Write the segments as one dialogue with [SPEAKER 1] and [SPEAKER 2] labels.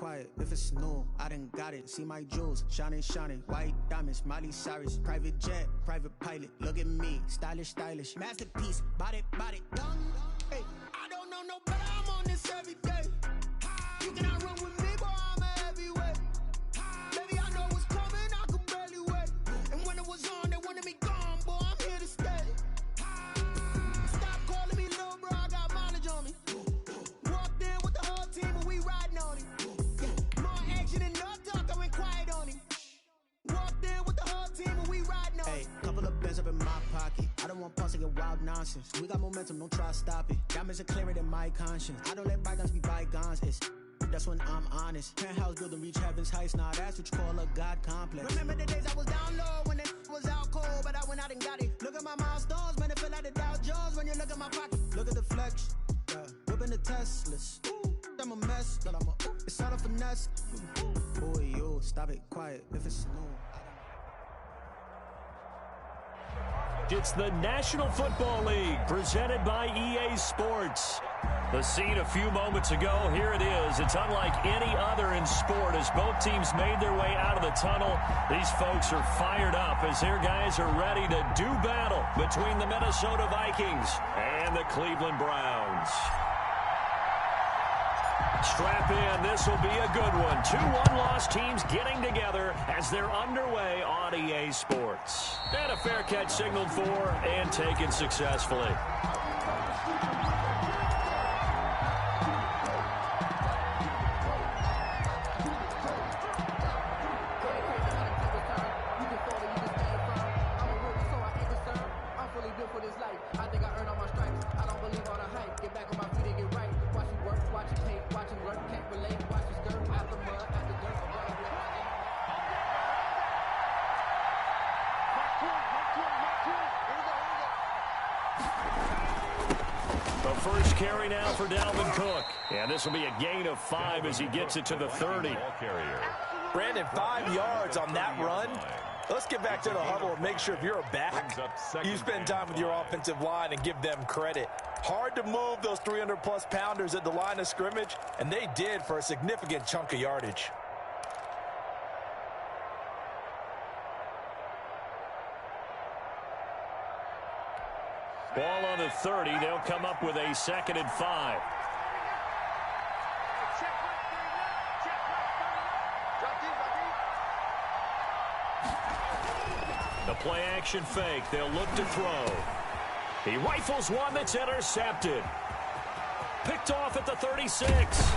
[SPEAKER 1] quiet if it's new. I done got it. See my jewels, shining, shining. White diamonds, Miley Cyrus. Private jet, private pilot. Look at me, stylish, stylish. Masterpiece, body, done. Hey, I don't know no better. I'm on this every day. You cannot run with me, boy. I'm a heavyweight. Baby, I know what's coming. I could barely wait. And when it was on, they wanted me gone, boy. I'm here to stay. Stop calling me little bro. I got mileage on me. Walked in with the whole team, and we riding on him. Yeah. More action and no talk. I went quiet on him. Walked in with the whole team, and we riding on him. Hey, couple of bands up in my pocket. I don't want pulse to get wild nonsense. We got momentum, don't try to stop it. Diamonds are clearer than my conscience. I don't let bygones be bygones. That's when I'm honest. Penthouse building, reach heaven's heights. Now that's what you call a God complex. Remember the days I was down low when it was out cold, but I went out and got it. Look at my milestones, man, it feel like the Dow Jones when you look at my pocket. Look at the flex, yeah. Whipping the Teslas. Ooh, I'm a mess, but it's all a finesse. Boy, you stop it, quiet if it's new.
[SPEAKER 2] It's the National Football League, presented by EA Sports. The scene a few moments ago, here it is. It's unlike any other in sport as both teams made their way out of the tunnel. These folks are fired up as their guys are ready to do battle between the Minnesota Vikings and the Cleveland Browns. Strap in, this will be a good one. Two one-loss teams getting together as they're underway on EA Sports. And a fair catch signaled for and taken successfully. First carry now for Dalvin Cook. And this will be a gain of 5 as he gets it to the 30.
[SPEAKER 3] Brandon, 5 yards on that run. Let's get back to the huddle and make sure if you're a back, you spend time with your offensive line and give them credit. Hard to move those 300-plus pounders at the line of scrimmage, and they did for a significant chunk of yardage.
[SPEAKER 2] Ball on the 30. They'll come up with a 2nd and 5. The play action fake. They'll look to throw. He rifles one that's intercepted. Picked off at the 36.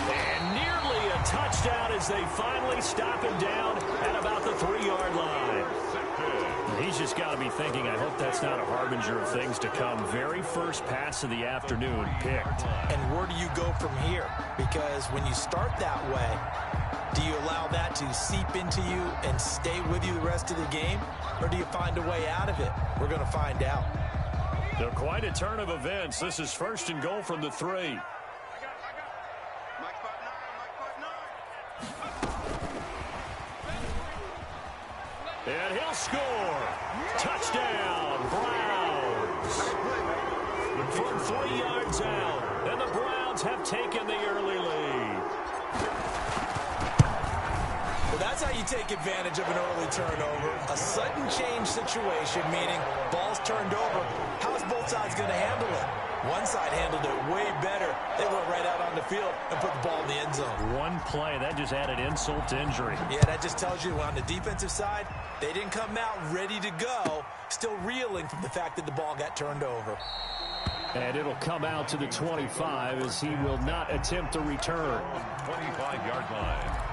[SPEAKER 2] And nearly a touchdown as they finally stop him down at about the 3-yard line. He's just got to be thinking, I hope that's not a harbinger of things to come. Very first pass of the afternoon picked.
[SPEAKER 3] And where do you go from here? Because when you start that way, do you allow that to seep into you and stay with you the rest of the game? Or do you find a way out of it? We're going to find out.
[SPEAKER 2] So quite a turn of events. This is 1st and goal from the 3. And he'll score. Touchdown, Browns. From 3 yards out. And the Browns have taken the early lead.
[SPEAKER 3] Well, that's how you take advantage of an early turnover. A sudden change situation, meaning ball's turned over. How is both sides going to handle it? One side handled it way better. They went right out on the field and put the ball in the end zone.
[SPEAKER 2] One play, that just added insult to injury.
[SPEAKER 3] Yeah, that just tells you on the defensive side, they didn't come out ready to go, still reeling from the fact that the ball got turned over.
[SPEAKER 2] And it'll come out to the 25 as he will not attempt a return.
[SPEAKER 4] 25-yard line.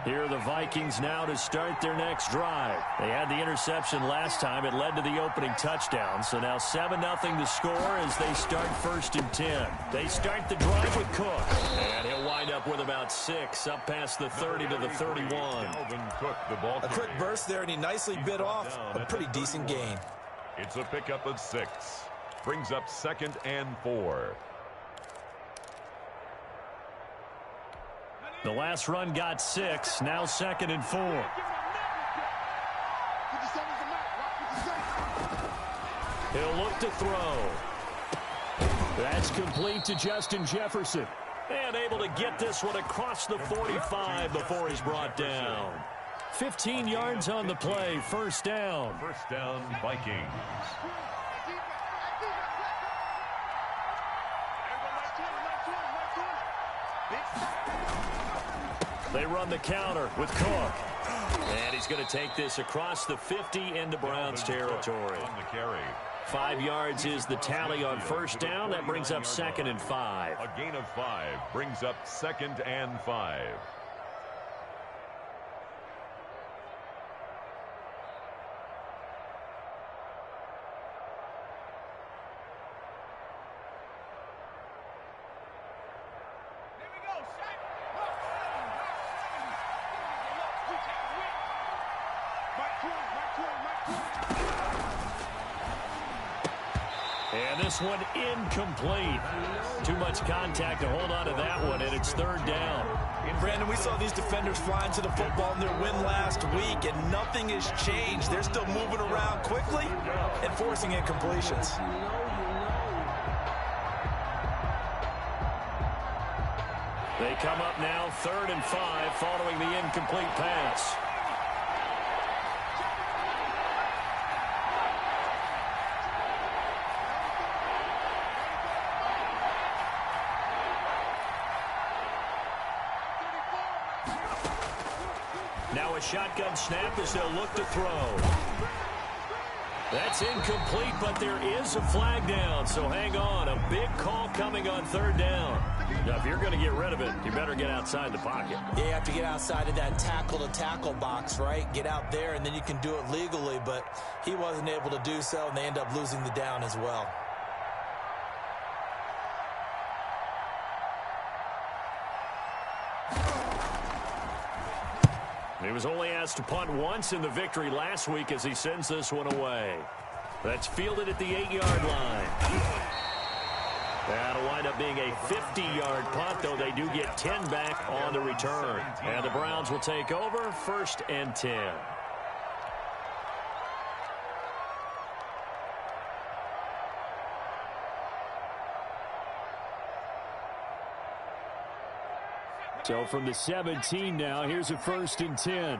[SPEAKER 2] Here are the Vikings now to start their next drive. They had the interception last time. It led to the opening touchdown. So now 7-0 to score as they start 1st and 10. They start the drive with Cook. And he'll wind up with about 6 up past the 30 to the 31.
[SPEAKER 3] A quick burst there, and he nicely bit off a pretty decent gain.
[SPEAKER 4] It's a pickup of 6. Brings up 2nd and 4.
[SPEAKER 2] The last run got 6. Now 2nd and 4. He'll look to throw. That's complete to Justin Jefferson. And able to get this one across the 45 before he's brought down. 15 yards on the play, first down.
[SPEAKER 4] First down, Vikings.
[SPEAKER 2] They run the counter with Cook. And he's going to take this across the 50 into Browns territory.
[SPEAKER 4] On the carry.
[SPEAKER 2] 5 yards is the tally on first down. That brings up 2nd and 5.
[SPEAKER 4] A gain of 5 brings up 2nd and 5.
[SPEAKER 2] And this one incomplete. Too much contact to hold on to that one, and it's 3rd down.
[SPEAKER 3] Brandon, we saw these defenders flying to the football in their win last week, and nothing has changed. They're still moving around quickly and forcing incompletions.
[SPEAKER 2] They come up now 3rd and 5 following the incomplete pass. Now a shotgun snap as they'll look to throw. That's incomplete, but there is a flag down, so hang on. A big call coming on 3rd down. Now, if you're going to get rid of it, you better get outside the pocket.
[SPEAKER 3] Yeah, you have to get outside of that tackle-to-tackle box, right? Get out there, and then you can do it legally, but he wasn't able to do so, and they end up losing the down as well.
[SPEAKER 2] He was only asked to punt once in the victory last week as he sends this one away. That's fielded at the 8-yard line. That'll wind up being a 50-yard punt, though they do get 10 back on the return. And the Browns will take over, 1st and 10. So from the 17 now, here's a 1st and 10.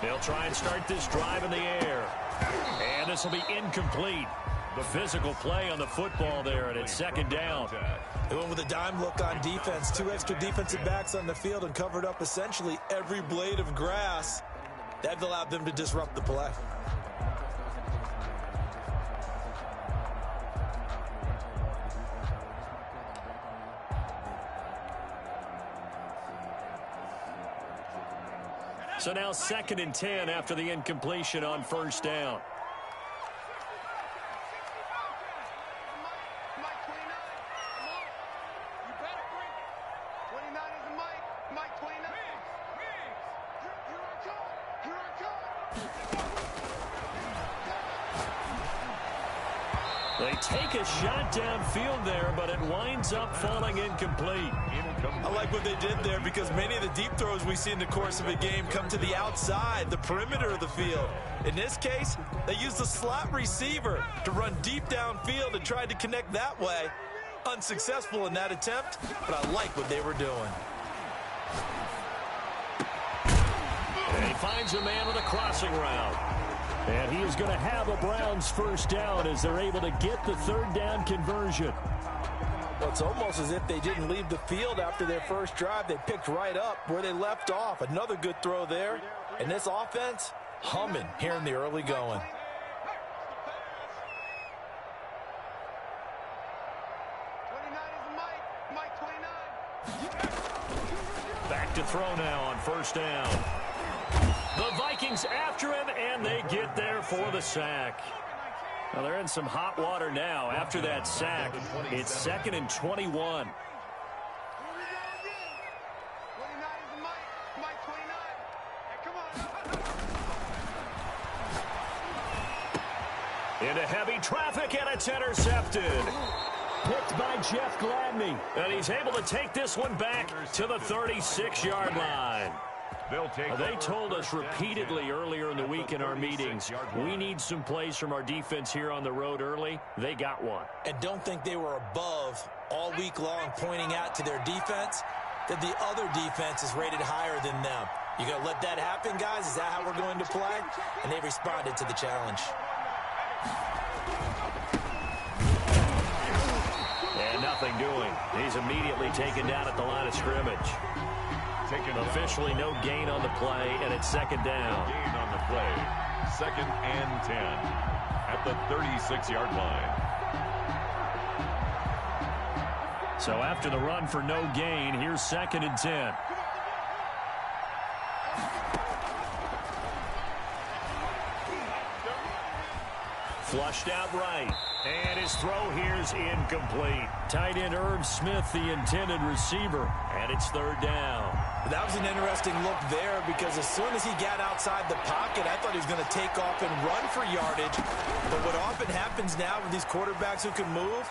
[SPEAKER 2] They'll try and start this drive in the air. And this will be incomplete. The physical play on the football there, and it's 2nd down.
[SPEAKER 3] They went with a dime look on defense. 2 extra defensive backs on the field and covered up essentially every blade of grass. That allowed them to disrupt the play.
[SPEAKER 2] So now 2nd and 10 after the incompletion on 1st down. They take a shot downfield there, but it winds up falling incomplete.
[SPEAKER 3] I like what they did there because many of the deep throws we see in the course of a game come to the outside, the perimeter of the field. In this case, they used the slot receiver to run deep downfield and tried to connect that way. Unsuccessful in that attempt, but I like what they were doing.
[SPEAKER 2] And he finds a man with a crossing route. And he is going to have a Browns 1st down as they're able to get the 3rd down conversion.
[SPEAKER 3] Well, it's almost as if they didn't leave the field after their first drive. They picked right up where they left off. Another good throw there. And this offense, humming here in the early going.
[SPEAKER 2] Back to throw now on 1st down. The Vikings after him, and they get there for the sack. Now they're in some hot water now after that sack. It's 2nd and 21. Into heavy traffic, and it's intercepted. Picked by Jeff Gladney. And he's able to take this one back to the 36-yard line. They told us repeatedly earlier in the week in our meetings, we need some plays from our defense here on the road early. They got one.
[SPEAKER 3] And don't think they were above all week long pointing out to their defense that the other defense is rated higher than them. You going to let that happen, guys? Is that how we're going to play? And they responded to the challenge.
[SPEAKER 2] And nothing doing. He's immediately taken down at the line of scrimmage. Officially no gain on the play, and it's second down.
[SPEAKER 4] Gain on the play. 2nd and 10 at the 36-yard line.
[SPEAKER 2] So after the run for no gain, here's 2nd and 10. Flushed out right. And his throw here's incomplete. Tight end Irv Smith, the intended receiver. And it's 3rd down.
[SPEAKER 3] That was an interesting look there because as soon as he got outside the pocket, I thought he was going to take off and run for yardage. But what often happens now with these quarterbacks who can move,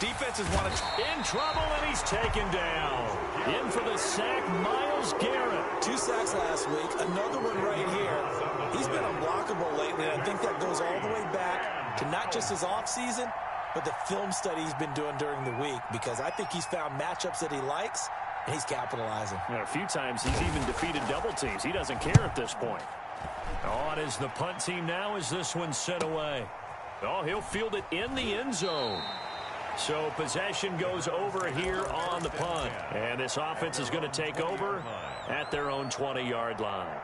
[SPEAKER 3] defenses want to...
[SPEAKER 2] In trouble, and he's taken down. In for the sack, Myles Garrett.
[SPEAKER 3] 2 sacks last week, another one right here. He's been unblockable lately, and I think that goes all the way back to not just his offseason, but the film study he's been doing during the week, because I think he's found matchups that he likes, and he's capitalizing.
[SPEAKER 2] And a few times he's even defeated double teams. He doesn't care at this point. On is the punt team now as this one's sent away. Oh, he'll field it in the end zone. So possession goes over here on the punt. And this offense is going to take over at their own 20-yard line.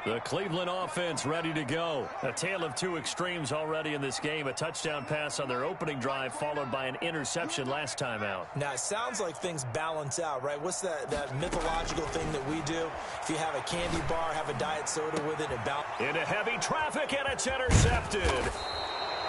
[SPEAKER 2] The Cleveland offense ready to go. A tale of two extremes already in this game. A touchdown pass on their opening drive followed by an interception last time out.
[SPEAKER 3] Now, it sounds like things balance out, right? What's that mythological thing that we do? If you have a candy bar, have a diet soda with it, and balance.
[SPEAKER 2] Into heavy traffic, and it's intercepted.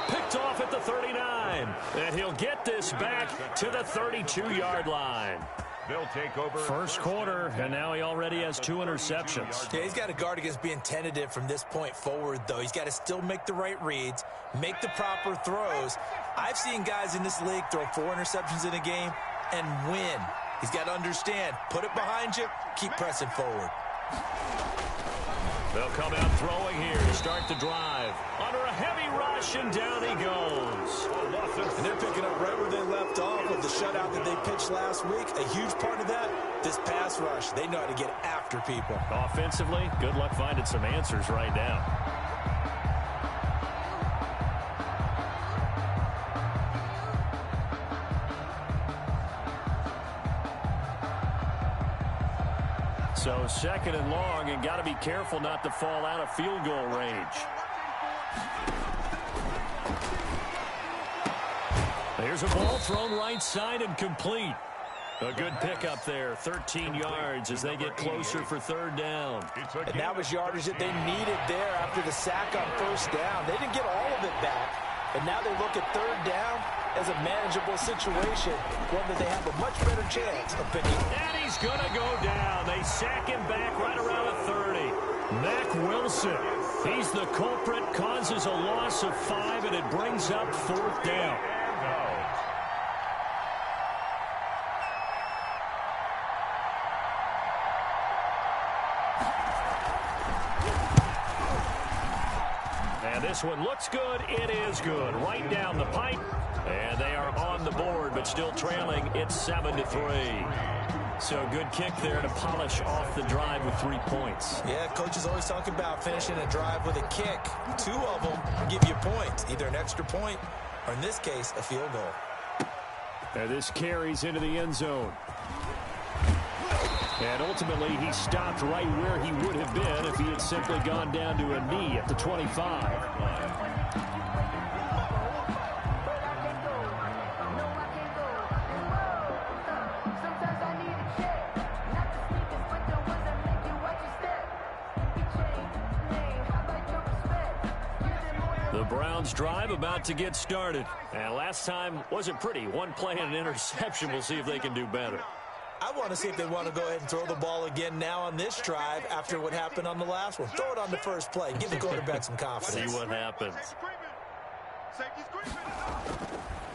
[SPEAKER 2] Picked off at the 39. And he'll get this back to the 32-yard line.
[SPEAKER 4] They'll take over.
[SPEAKER 2] First quarter, and now he already has 2 interceptions.
[SPEAKER 3] Yeah, he's got to guard against being tentative from this point forward, though. He's got to still make the right reads, make the proper throws. I've seen guys in this league throw 4 interceptions in a game and win. He's got to understand, put it behind you, keep pressing forward.
[SPEAKER 2] They'll come out throwing here to start the drive. Under a heavy rush, and down he goes.
[SPEAKER 3] And they're picking up right where they left off with the shutout that they pitched last week. A huge part of that, this pass rush. They know how to get after people.
[SPEAKER 2] Offensively, good luck finding some answers right now. So second and long, and got to be careful not to fall out of field goal range. Here's a ball thrown right side and complete. A good pickup there, 13 yards as they get closer for third down.
[SPEAKER 3] And that was yardage that they needed there after the sack on first down. They didn't get all of it back, but now they look at third down as a manageable situation, one that they have a much better chance of picking.
[SPEAKER 2] And he's going to go down. They sack him back right around the 30. Mack Wilson, he's the culprit, causes a loss of 5, and it brings up fourth down. And this one looks good. It is good. Right down the pipe. And they are on the board, but still trailing. It's 7-3. So good kick there to polish off the drive with 3 points.
[SPEAKER 3] Yeah, coaches always talk about finishing a drive with a kick. 2 of them give you points, either an extra point or, in this case, a field goal.
[SPEAKER 2] And this carries into the end zone. And ultimately, he stopped right where he would have been if he had simply gone down to a knee at the 25. The Browns drive about to get started. And last time wasn't pretty. 1 play and an interception. We'll see if they can do better.
[SPEAKER 3] I want to see if they want to go ahead and throw the ball again now on this drive after what happened on the last one. Throw it on the first play. Give the quarterback some confidence.
[SPEAKER 2] See what happens.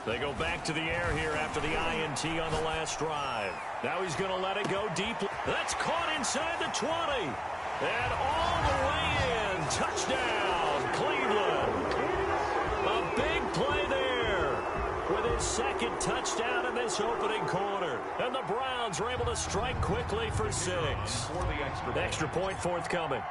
[SPEAKER 2] They go back to the air here after the INT on the last drive. Now he's going to let it go deep. That's caught inside the 20. And all the way in. Touchdown, Cleveland. A big play there with his second touchdown in this opening quarter. And the Browns are able to strike quickly for 6. Extra point forthcoming.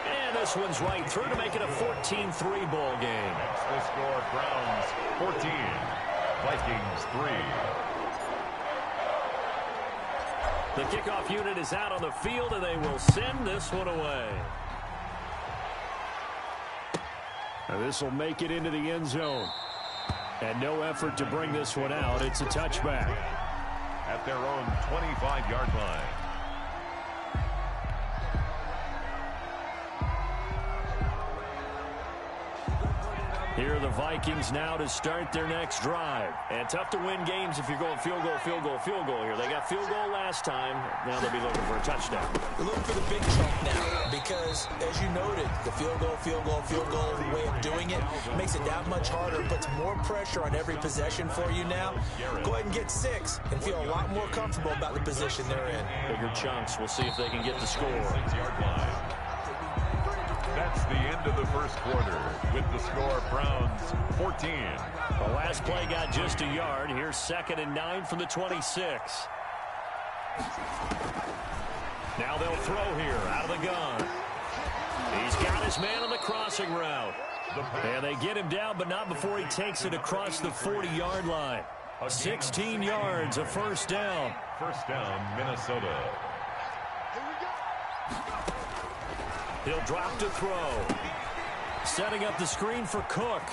[SPEAKER 2] And this one's right through to make it a 14-3 ball game.
[SPEAKER 4] The score, Browns 14, Vikings 3.
[SPEAKER 2] The kickoff unit is out on the field, and they will send this one away. This will make it into the end zone. And no effort to bring this one out. It's a touchback.
[SPEAKER 4] At their own 25-yard line.
[SPEAKER 2] Here are the Vikings now to start their next drive. And tough to win games if you're going field goal, field goal, field goal here. They got field goal last time. Now they'll be looking for a touchdown.
[SPEAKER 3] They're looking for the big chunk now because, as you noted, the field goal way of doing it makes it that much harder, puts more pressure on every possession for you now. Go ahead and get 6 and feel a lot more comfortable about the position they're in.
[SPEAKER 2] Bigger chunks. We'll see if they can get the score.
[SPEAKER 4] 6-yard line. That's the end of the first quarter with the score Browns 14.
[SPEAKER 2] The last play got just a yard. Here's 2nd and 9 from the 26. Now they'll throw here out of the gun. He's got his man on the crossing route. And they get him down, but not before he takes it across the 40-yard line. 16 yards, a first down.
[SPEAKER 4] First down, Minnesota.
[SPEAKER 2] He'll drop to throw. Setting up the screen for Cook.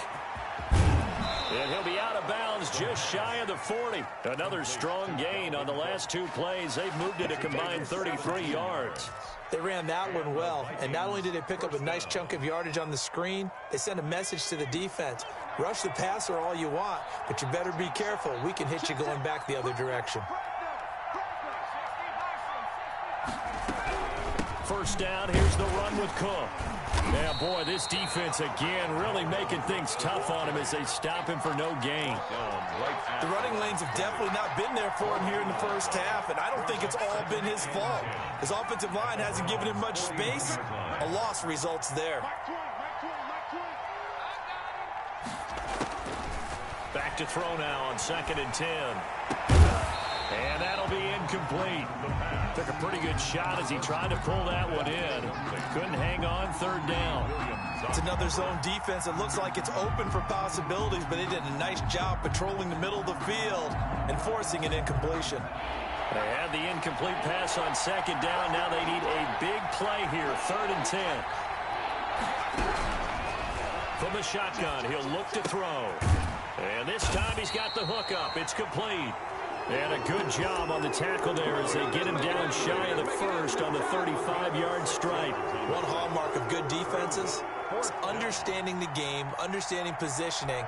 [SPEAKER 2] And he'll be out of bounds just shy of the 40. Another strong gain on the last 2 plays. They've moved it a combined 33 yards.
[SPEAKER 3] They ran that one well, and not only did they pick up a nice chunk of yardage on the screen, they sent a message to the defense. Rush the passer all you want, but you better be careful. We can hit you going back the other direction.
[SPEAKER 2] First down, here's the run with Cook. Yeah, boy, this defense again really making things tough on him as they stop him for no gain.
[SPEAKER 3] The running lanes have definitely not been there for him here in the first half, and I don't think it's all been his fault. His offensive line hasn't given him much space. A loss results there.
[SPEAKER 2] Back to throw now on 2nd and 10. And that'll be incomplete. Took a pretty good shot as he tried to pull that one in. Couldn't hang on 3rd down.
[SPEAKER 3] It's another zone defense. It looks like it's open for possibilities, but they did a nice job patrolling the middle of the field and forcing an incompletion.
[SPEAKER 2] They had the incomplete pass on 2nd down. Now they need a big play here, 3rd and 10. From the shotgun, he'll look to throw. And this time he's got the hook up. It's complete. And a good job on the tackle there as they get him down shy of the first on the 35-yard strike.
[SPEAKER 3] One hallmark of good defenses is understanding the game, understanding positioning,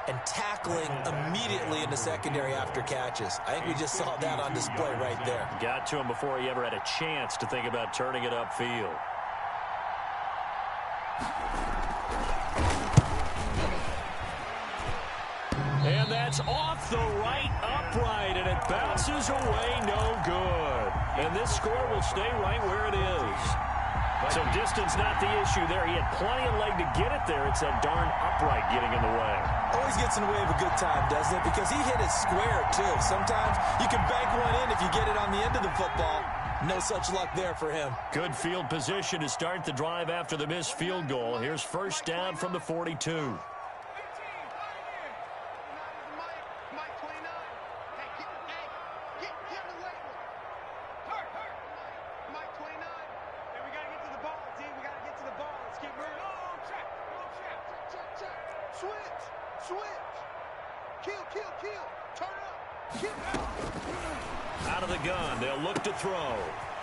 [SPEAKER 3] and tackling immediately in the secondary after catches. I think we just saw that on display right there.
[SPEAKER 2] Got to him before he ever had a chance to think about turning it upfield. And that's off the right upright, and it bounces away no good. And this score will stay right where it is. So distance not the issue there. He had plenty of leg to get it there. It's that darn upright getting in the way.
[SPEAKER 3] Always gets in the way of a good time, doesn't it? Because he hit it square, too. Sometimes you can bank one in if you get it on the end of the football. No such luck there for him.
[SPEAKER 2] Good field position to start the drive after the missed field goal. Here's first down from the 42. Out of the gun, they'll look to throw.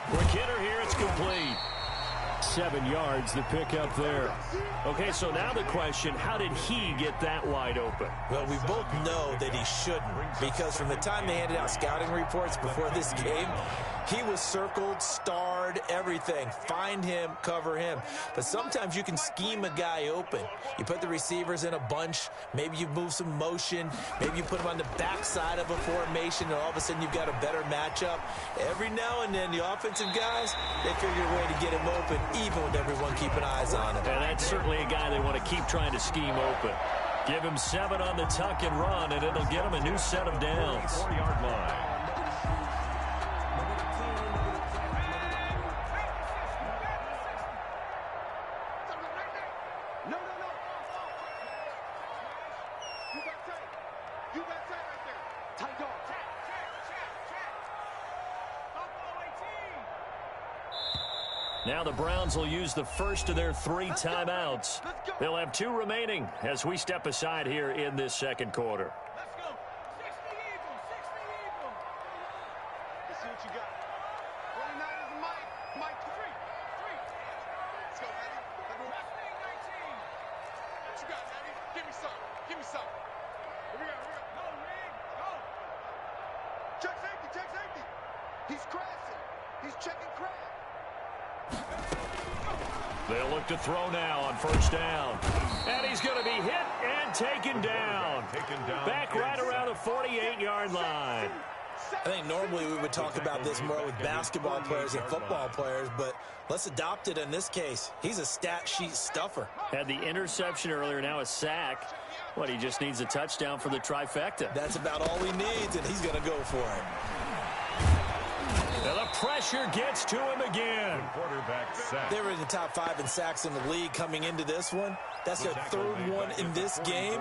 [SPEAKER 2] Quick hitter here, it's complete. 7 yards the pick up there. Okay, so now the question, how did he get that wide open?
[SPEAKER 3] Well, we both know that he shouldn't, because from the time they handed out scouting reports before this game, he was circled, starred, everything. Find him, cover him. But sometimes you can scheme a guy open. You put the receivers in a bunch. Maybe you move some motion. Maybe you put him on the backside of a formation, and all of a sudden you've got a better matchup. Every now and then, the offensive guys, they figure a way to get him open, even with everyone keeping eyes on him.
[SPEAKER 2] And that's certainly a guy they want to keep trying to scheme open. Give him 7 on the tuck and run, and it'll get him a new set of downs.
[SPEAKER 4] 40-yard line.
[SPEAKER 2] Now the Browns will use the first of their 3 timeouts. They'll have 2 remaining as we step aside here in this second quarter.
[SPEAKER 5] Let's go. 60 Eagles. 60 Eagles. Let's see what you got. 49ers and Mike. 3. Let's go, Eddie. Let's go. 19. What you got, Eddie? Give me some. Give me some. Here we go. Go, Rig. Go. Check safety. He's crashing. He's checking crash.
[SPEAKER 2] They'll look to throw now on first down. And he's going to be hit and taken down. Back right around the 48-yard line.
[SPEAKER 3] I think normally we would talk about this more with basketball players and football players, but let's adopt it in this case. He's a stat sheet stuffer.
[SPEAKER 2] Had the interception earlier, now a sack. What, he just needs a touchdown for the trifecta.
[SPEAKER 3] That's about all he needs, and he's going to go for it.
[SPEAKER 2] And the pressure gets to him again.
[SPEAKER 4] Quarterback sack.
[SPEAKER 3] They were in the top 5 in sacks in the league coming into this one. That's their 3rd one in this game.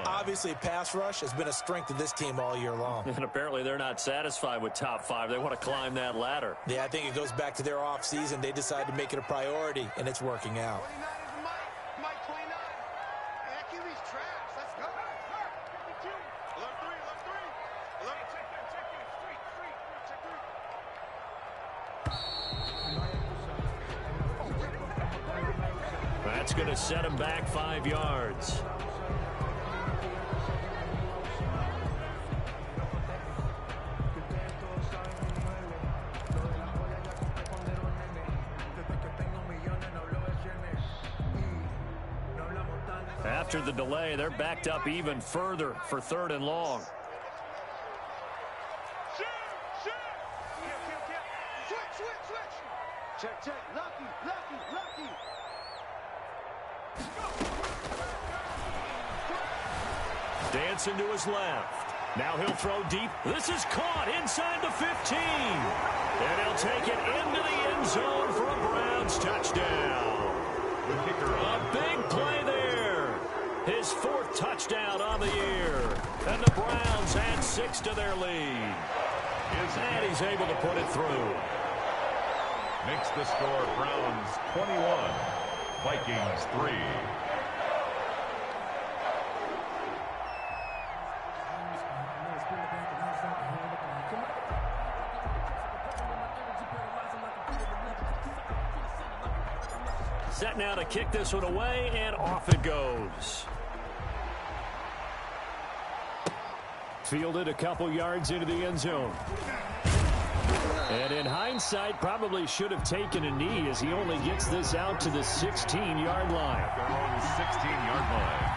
[SPEAKER 3] Obviously, pass rush has been a strength of this team all year long.
[SPEAKER 2] And apparently they're not satisfied with top 5. They want to climb that ladder.
[SPEAKER 3] Yeah, I think it goes back to their offseason. They decided to make it a priority, and it's working out.
[SPEAKER 5] 49ers and Mike 29. And that QB's trash. Let's go. 52. 11-3. 11. Check that. Street. Check 3.
[SPEAKER 2] That's going to set him back 5 yards. After the delay, they're backed up even further for 3rd and long.
[SPEAKER 5] Switch. Check. Lucky.
[SPEAKER 2] Dancing to his left. Now he'll throw deep. This is caught inside the 15. And he'll take it into the end zone for a Browns touchdown.
[SPEAKER 4] The kicker.
[SPEAKER 2] A big play there. His 4th touchdown on the year. And the Browns add 6 to their lead. And he's able to put it through.
[SPEAKER 4] Makes the score Browns 21, Vikings 3.
[SPEAKER 2] Set now to kick this one away, and off it goes. Fielded a couple yards into the end zone. And in hindsight, probably should have taken a knee as he only gets this out to the 16-yard line.
[SPEAKER 4] Their own 16-yard line.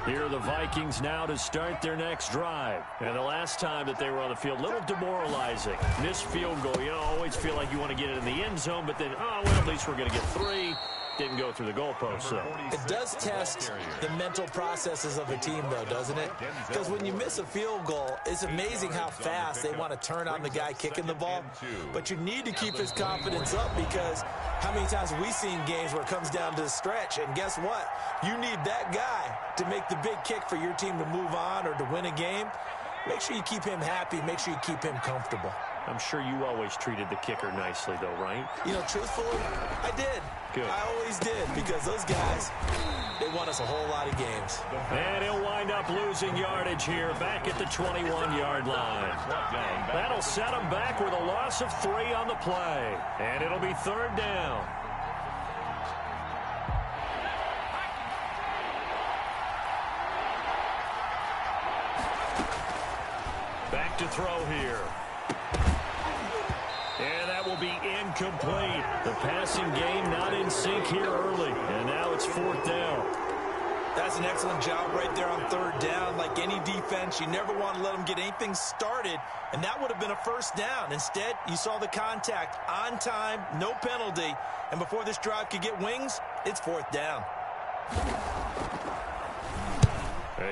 [SPEAKER 2] Here are the Vikings now to start their next drive. And the last time that they were on the field, a little demoralizing. Missed field goal. You always feel like you want to get it in the end zone, but then, well, at least we're going to get 3. Didn't go through the goalpost, so.
[SPEAKER 3] It does test the mental processes of a team, though, doesn't it? Because when you miss a field goal, it's amazing how fast they want to turn on the guy kicking the ball. But you need to keep his confidence up, because how many times have we seen games where it comes down to the stretch? And guess what? You need that guy to make the big kick for your team to move on or to win a game. Make sure you keep him happy. Make sure you keep him comfortable.
[SPEAKER 2] I'm sure you always treated the kicker nicely, though, right?
[SPEAKER 3] You know, truthfully, I did.
[SPEAKER 2] Good.
[SPEAKER 3] I always did, because those guys, they won us a whole lot of games.
[SPEAKER 2] And he'll wind up losing yardage here back at the 21-yard line. That'll set him back with a loss of 3 on the play. And it'll be 3rd down. Back to throw here. And that will be incomplete. The passing game not in sync here early. And now it's 4th down.
[SPEAKER 3] That's an excellent job right there on 3rd down. Like any defense, you never want to let them get anything started, and that would have been a 1st down. Instead, you saw the contact on time, no penalty, and before this drive could get wings, it's 4th down.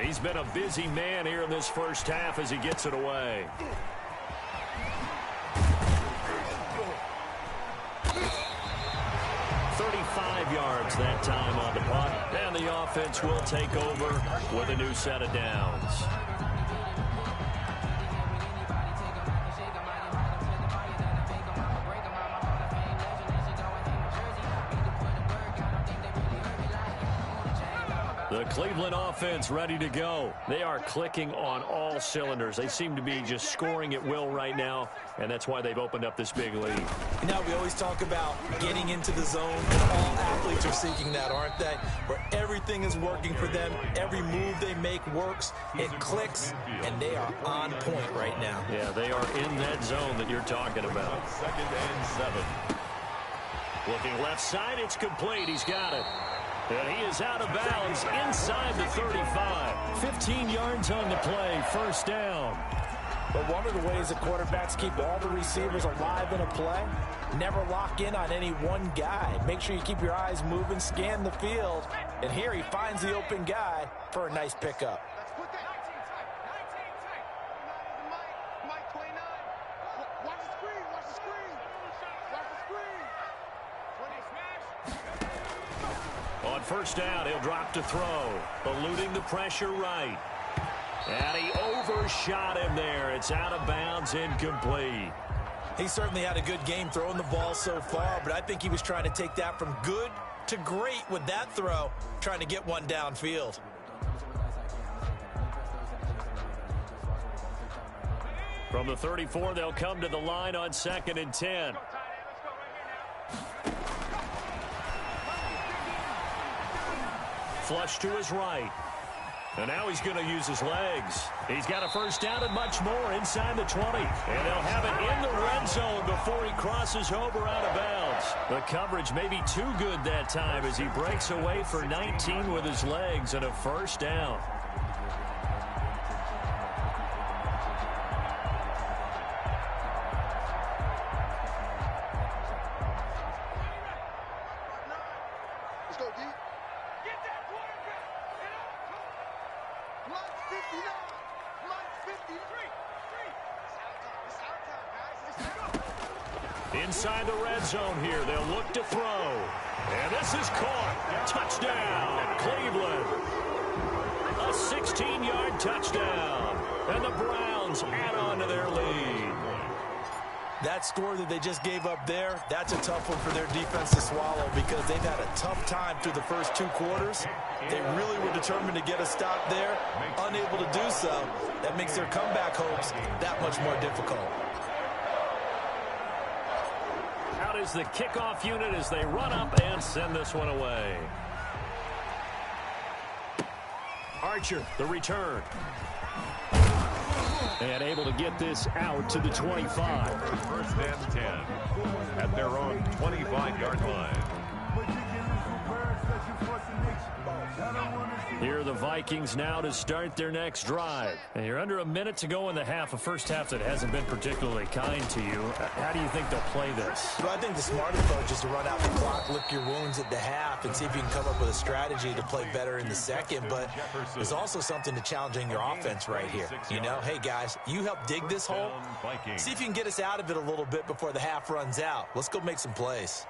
[SPEAKER 2] He's been a busy man here in this first half as he gets it away. Yards that time on the punt, and the offense will take over with a new set of downs. The Cleveland offense ready to go. They are clicking on all cylinders. They seem to be just scoring at will right now, and that's why they've opened up this big lead.
[SPEAKER 3] Now, we always talk about getting into the zone. All athletes are seeking that, aren't they? Where everything is working for them. Every move they make works. It clicks, and they are on point right now.
[SPEAKER 2] Yeah, they are in that zone that you're talking about.
[SPEAKER 4] 2nd and 7.
[SPEAKER 2] Looking left side, it's complete. He's got it. And he is out of bounds inside the 35. 15 yards on the play, 1st down.
[SPEAKER 3] But one of the ways that quarterbacks keep all the receivers alive in a play, never lock in on any one guy. Make sure you keep your eyes moving, scan the field. And here he finds the open guy for a nice pickup.
[SPEAKER 5] Let's put that 19 tight. 19 tight. 29 is Mike 29. Watch the screen. Watch the screen. Watch the screen. 20 smash.
[SPEAKER 2] On 1st down, he'll drop to throw. Eluding the pressure right. And he overshot him there. It's out of bounds, incomplete.
[SPEAKER 3] He certainly had a good game throwing the ball so far, but I think he was trying to take that from good to great with that throw, trying to get one downfield.
[SPEAKER 2] From the 34, they'll come to the line on 2nd and 10. Flush to his right. And now he's going to use his legs. He's got a 1st down and much more inside the 20. And they'll have it in the red zone before he crosses over out of bounds. The coverage may be too good that time as he breaks away for 19 with his legs and a 1st down.
[SPEAKER 5] Let's go, D. Get that quarterback. Get up. Blood 59. Blood 53. It's our time, guys. Let's go.
[SPEAKER 2] Inside the red zone here, they'll look to throw. And this is caught. Touchdown, Cleveland. A 16-yard touchdown. And the Browns add on to their lead.
[SPEAKER 3] That score that they just gave up there, that's a tough one for their defense to swallow because they've had a tough time through the first 2 quarters. They really were determined to get a stop there, unable to do so. That makes their comeback hopes that much more difficult.
[SPEAKER 2] Out is the kickoff unit as they run up and send this one away. Archer, the return. And able to get this out to the 25.
[SPEAKER 4] 1st and 10 at their own 25-yard line.
[SPEAKER 2] Here are the Vikings now to start their next drive. And you're under a minute to go in the half, a first half that hasn't been particularly kind to you. How do you think they'll play this?
[SPEAKER 3] Well, I think the smart approach is to run out the clock, lick your wounds at the half, and see if you can come up with a strategy to play better in the second. But there's also something to challenging your offense right here. You know, hey, guys, you help dig this hole. See if you can get us out of it a little bit before the half runs out. Let's go make some plays.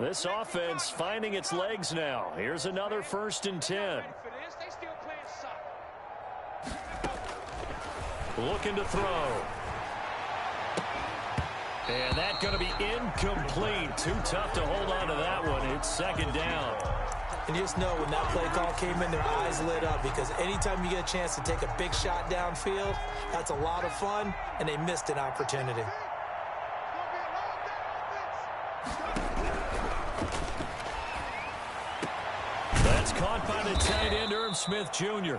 [SPEAKER 2] This offense finding its legs now. Here's another 1st and 10. Looking to throw. And that's going to be incomplete. Too tough to hold on to that one. It's 2nd down.
[SPEAKER 3] And you just know when that play call came in, their eyes lit up, because anytime you get a chance to take a big shot downfield, that's a lot of fun, and they missed an opportunity.
[SPEAKER 2] That's caught by the tight end, Irv Smith Jr.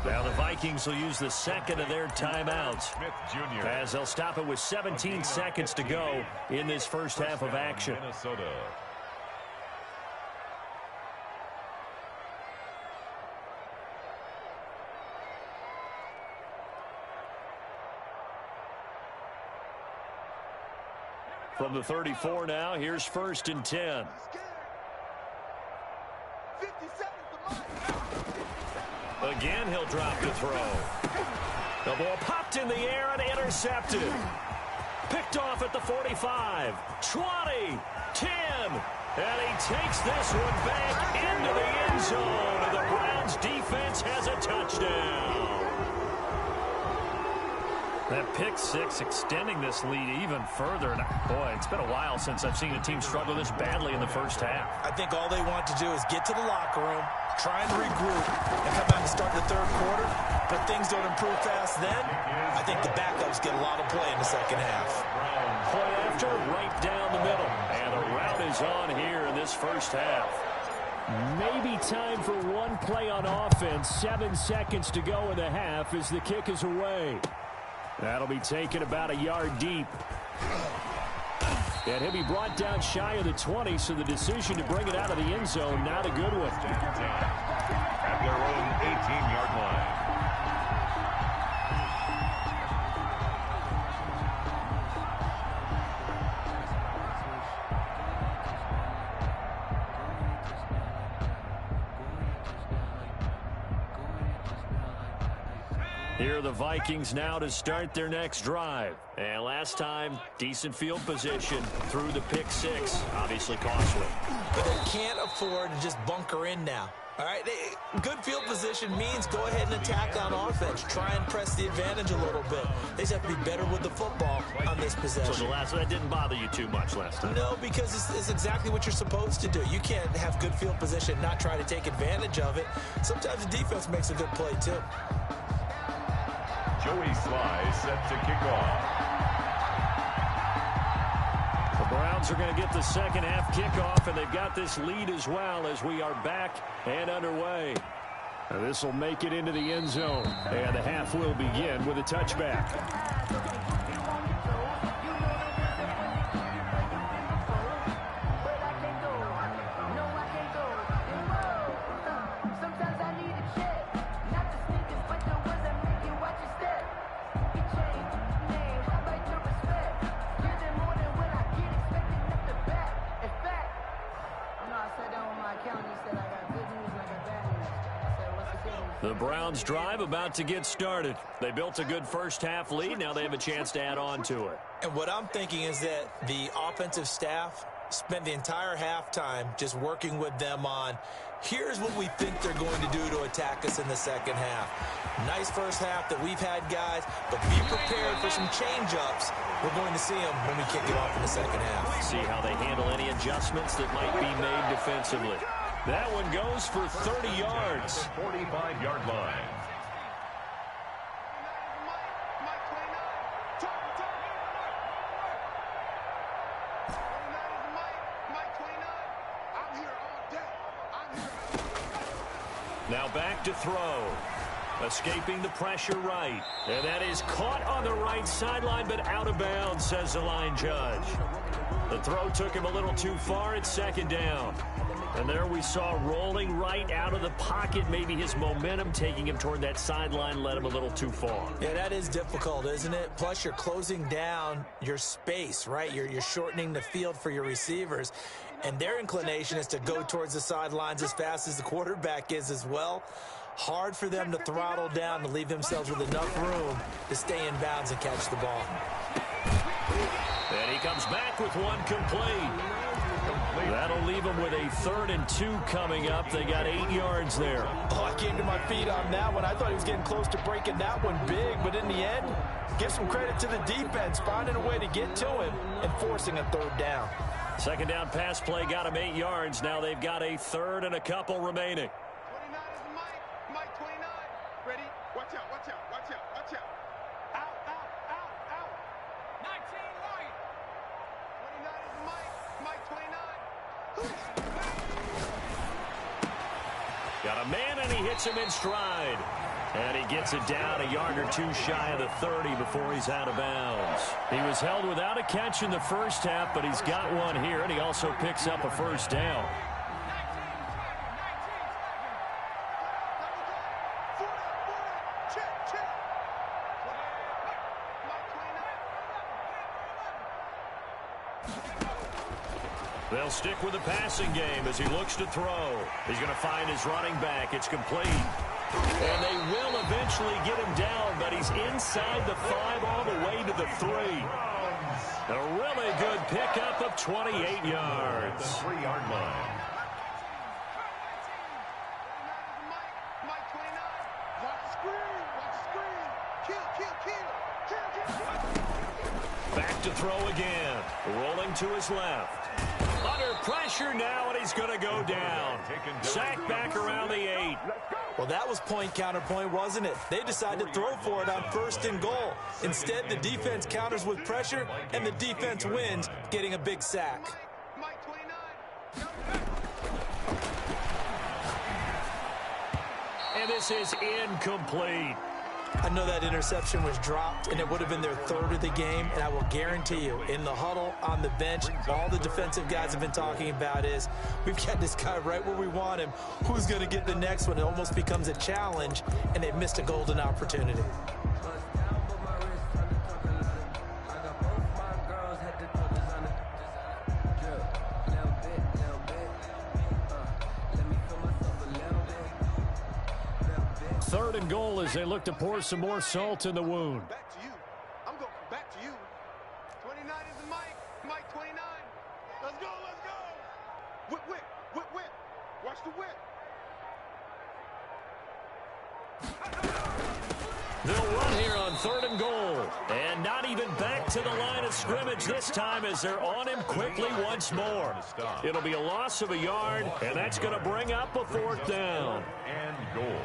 [SPEAKER 2] Now the Vikings will use the 2nd of their timeouts,
[SPEAKER 4] Smith Jr.
[SPEAKER 2] as they'll stop it with 17 seconds to go in this first half of action.
[SPEAKER 4] Minnesota.
[SPEAKER 2] From the 34 now, here's 1st and 10. Again, he'll drop to throw. The ball popped in the air and intercepted. Picked off at the 45, 20, 10. And he takes this one back into the end zone. And the Browns defense has a touchdown. That pick six extending this lead even further. And boy, it's been a while since I've seen a team struggle this badly in the first half.
[SPEAKER 3] I think all they want to do is get to the locker room, try and regroup, and come out and start the third quarter. But things don't improve fast then. I think the backups get a lot of play in the second half.
[SPEAKER 2] Play after, right down the middle. And the route is on here in this first half. Maybe time for one play on offense. 7 seconds to go in the half as the kick is away. That'll be taken about a yard deep. And he'll be brought down shy of the 20, so the decision to bring it out of the end zone, not a good one.
[SPEAKER 4] At their own 18-yard line.
[SPEAKER 2] Here are the Vikings now to start their next drive. And last time, decent field position through the pick six. Obviously costly.
[SPEAKER 3] But they can't afford to just bunker in now. All right, good field position means go ahead and attack on offense. Try and press the advantage a little bit. They just have to be better with the football on this possession.
[SPEAKER 2] So the last one, that didn't bother you too much last time?
[SPEAKER 3] No, because it's exactly what you're supposed to do. You can't have good field position and not try to take advantage of it. Sometimes the defense makes a good play, too.
[SPEAKER 4] Joey Sly set to kick off.
[SPEAKER 2] The Browns are going to get the second half kickoff, and they've got this lead as well as we are back and underway. This will make it into the end zone, and the half will begin with a touchback. The Browns drive about to get started. They built a good first half lead. Now they have a chance to add on to it.
[SPEAKER 3] And what I'm thinking is that the offensive staff spent the entire halftime just working with them on, here's what we think they're going to do to attack us in the second half. Nice first half that we've had, guys, but be prepared for some change-ups. We're going to see them when we kick it off in the second half.
[SPEAKER 2] See how they handle any adjustments that might be made defensively. That one goes for 30 yards.
[SPEAKER 4] 45-yard line.
[SPEAKER 2] Now back to throw. Escaping the pressure right. And that is caught on the right sideline, but out of bounds, says the line judge. The throw took him a little too far. It's second down. And there we saw rolling right out of the pocket. Maybe his momentum taking him toward that sideline led him a little too far.
[SPEAKER 3] Yeah, that is difficult, isn't it? Plus, you're closing down your space, right? You're shortening the field for your receivers. And their inclination is to go towards the sidelines as fast as the quarterback is as well. Hard for them to throttle down to leave themselves with enough room to stay in bounds and catch the ball.
[SPEAKER 2] And he comes back with one complete. That'll leave them with a 3rd and 2 coming up. They got 8 yards there.
[SPEAKER 3] Oh, I came to my feet on that one. I thought he was getting close to breaking that one big, but in the end, give some credit to the defense, finding a way to get to him and forcing a 3rd down.
[SPEAKER 2] 2nd down pass play got him 8 yards. Now they've got a 3rd and a couple remaining.
[SPEAKER 5] 29 is Mike. Mike 29. Ready? Watch out, watch out, watch out, watch out. Out, out, out, out. 19 right. 29 is Mike. Mike 29.
[SPEAKER 2] Got a man, and he hits him in stride. And he gets it down a yard or 2 shy of the 30 before he's out of bounds. He was held without a catch in the first half, but he's got one here, and he also picks up a 1st down. They'll stick with the passing game as he looks to throw. He's going to find his running back. It's complete. And they will eventually get him down, but he's inside the 5 all the way to the 3. A really good pickup of 28 yards.
[SPEAKER 4] The 3-yard line.
[SPEAKER 5] Mike 29. Watch the screen. Watch the screen. Kill, kill, kill. Kill, kill, kill.
[SPEAKER 2] Back to throw again. Rolling to his left. Under pressure now, and he's going to go down. Sacked back around the 8.
[SPEAKER 3] Well, that was point counterpoint, wasn't it? They decided to throw for it on 1st and goal. Instead, the defense counters with pressure, and the defense wins, getting a big sack.
[SPEAKER 5] Mike 29.
[SPEAKER 2] And this is incomplete.
[SPEAKER 3] I know that interception was dropped, and it would have been their 3rd of the game, and I will guarantee you, in the huddle, on the bench, all the defensive guys have been talking about is, we've got this guy right where we want him. Who's going to get the next one? It almost becomes a challenge, and they've missed a golden opportunity.
[SPEAKER 2] Third and goal as they look to pour some more salt in the wound.
[SPEAKER 5] Back to you. I'm going back to you. 29 is the Mike. Mike 29. Let's go, let's go. Whip, whip, whip, whip. Watch the whip.
[SPEAKER 2] They'll run here on 3rd and goal. And not even back to the line of scrimmage this time as they're on him quickly once more. It'll be a loss of a yard, and that's going to bring up a 4th down.
[SPEAKER 4] And goal.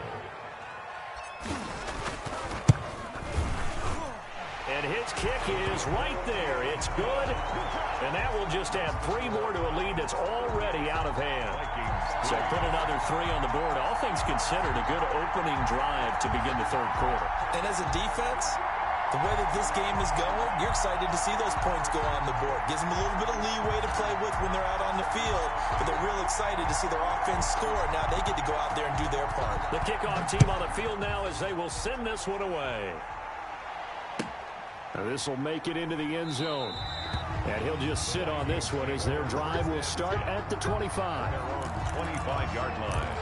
[SPEAKER 2] And his kick is right there. It's good. And that will just add 3 more to a lead that's already out of hand. So put another 3 on the board. All things considered, a good opening drive to begin the 3rd quarter.
[SPEAKER 3] And as a defense, the way that this game is going, you're excited to see those points go on the board. Gives them a little bit of leeway to play with when they're out on the field, but they're real excited to see their offense score. Now they get to go out there and do their part.
[SPEAKER 2] The kickoff team on the field now as they will send this one away. Now this will make it into the end zone. And he'll just sit on this one as their drive will start at the 25.
[SPEAKER 4] 25-yard line.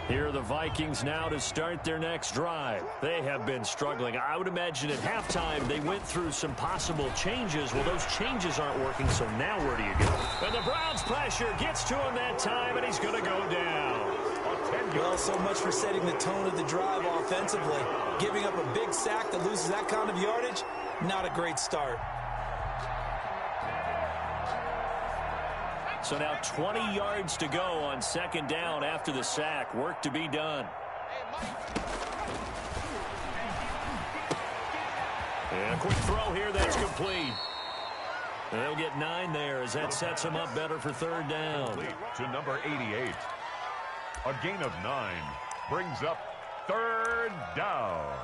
[SPEAKER 2] Here are the Vikings now to start their next drive. They have been struggling. I would imagine at halftime they went through some possible changes. Well, those changes aren't working, so now where do you go? And the Browns pressure gets to him that time, and he's going to go down.
[SPEAKER 3] Well, so much for setting the tone of the drive offensively. Giving up a big sack that loses that kind of yardage, not a great start.
[SPEAKER 2] So now 20 yards to go on 2nd down after the sack. Work to be done. And a quick throw here that's complete. They'll get 9 there as that sets them up better for 3rd down.
[SPEAKER 4] To number 88. A gain of 9 brings up 3rd down.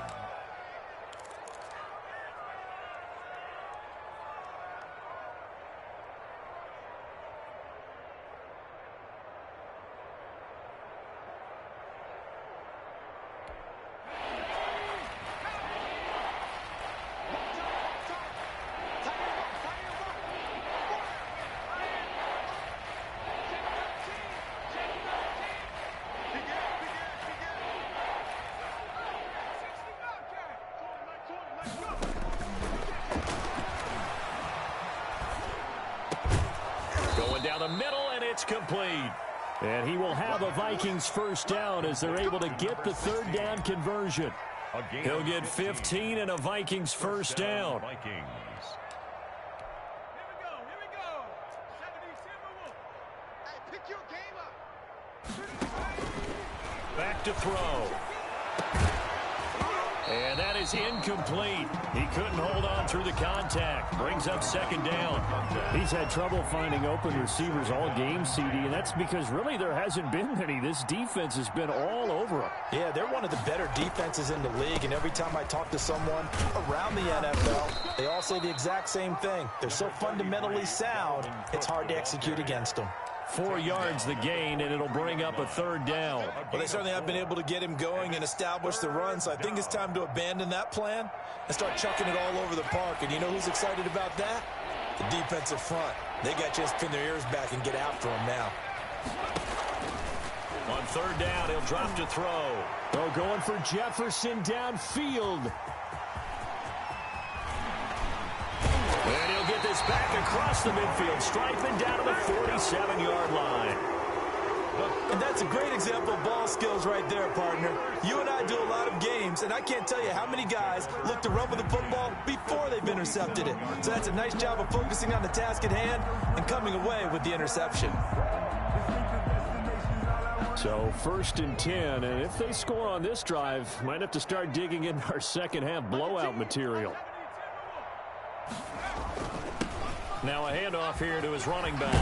[SPEAKER 2] the middle, and it's complete. And he will have a Vikings first down as they're able to get the third down conversion. He'll get 15 and a Vikings first down.
[SPEAKER 4] Vikings.
[SPEAKER 5] Here we go. 77. Hey, pick your game up.
[SPEAKER 2] Back to throw. And that is incomplete. He couldn't hold on through the contact. Brings up second down.
[SPEAKER 6] He's had trouble finding open receivers all game, CD, and that's because really there hasn't been many. This defense has been all over him.
[SPEAKER 3] Yeah, they're one of the better defenses in the league, and every time I talk to someone around the NFL, they all say the exact same thing. They're so fundamentally sound, it's hard to execute against them.
[SPEAKER 2] 4 yards the gain, and it'll bring up a third down.
[SPEAKER 3] Well, they certainly have been able to get him going and establish the run, so I think it's time to abandon that plan and start chucking it all over the park. And you know who's excited about that? The defensive front. They got a chance to pin their ears back and get after him now.
[SPEAKER 2] On third down, he'll drop to throw.
[SPEAKER 6] They're going for Jefferson downfield.
[SPEAKER 2] And he'll get this back across the midfield stripe and down to the 47-yard line.
[SPEAKER 3] And that's a great example of ball skills right there, partner. You and I do a lot of games, and I can't tell you how many guys look to run with the football before they've intercepted it. So that's a nice job of focusing on the task at hand and coming away with the interception.
[SPEAKER 6] So 1st and 10, and if they score on this drive, might have to start digging in our second half blowout material.
[SPEAKER 2] Now a handoff here to his running back.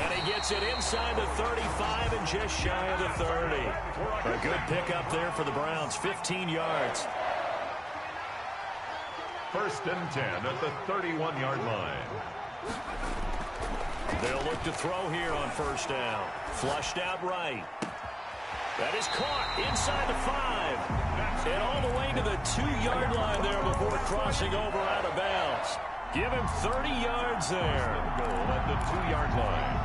[SPEAKER 2] And he gets it inside the 35 and just shy of the 30. A good pickup there for the Browns, 15 yards.
[SPEAKER 4] 1st and 10 at the 31-yard line.
[SPEAKER 2] They'll look to throw here on first down. Flushed out right. That is caught inside the 5. And all the way to the 2-yard line there before crossing over out of bounds. Give him 30 yards there.
[SPEAKER 4] Goal at the 2-yard line.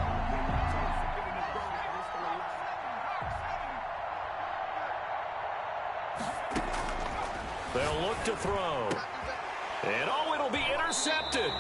[SPEAKER 2] They'll look to throw. And oh, it'll be intercepted.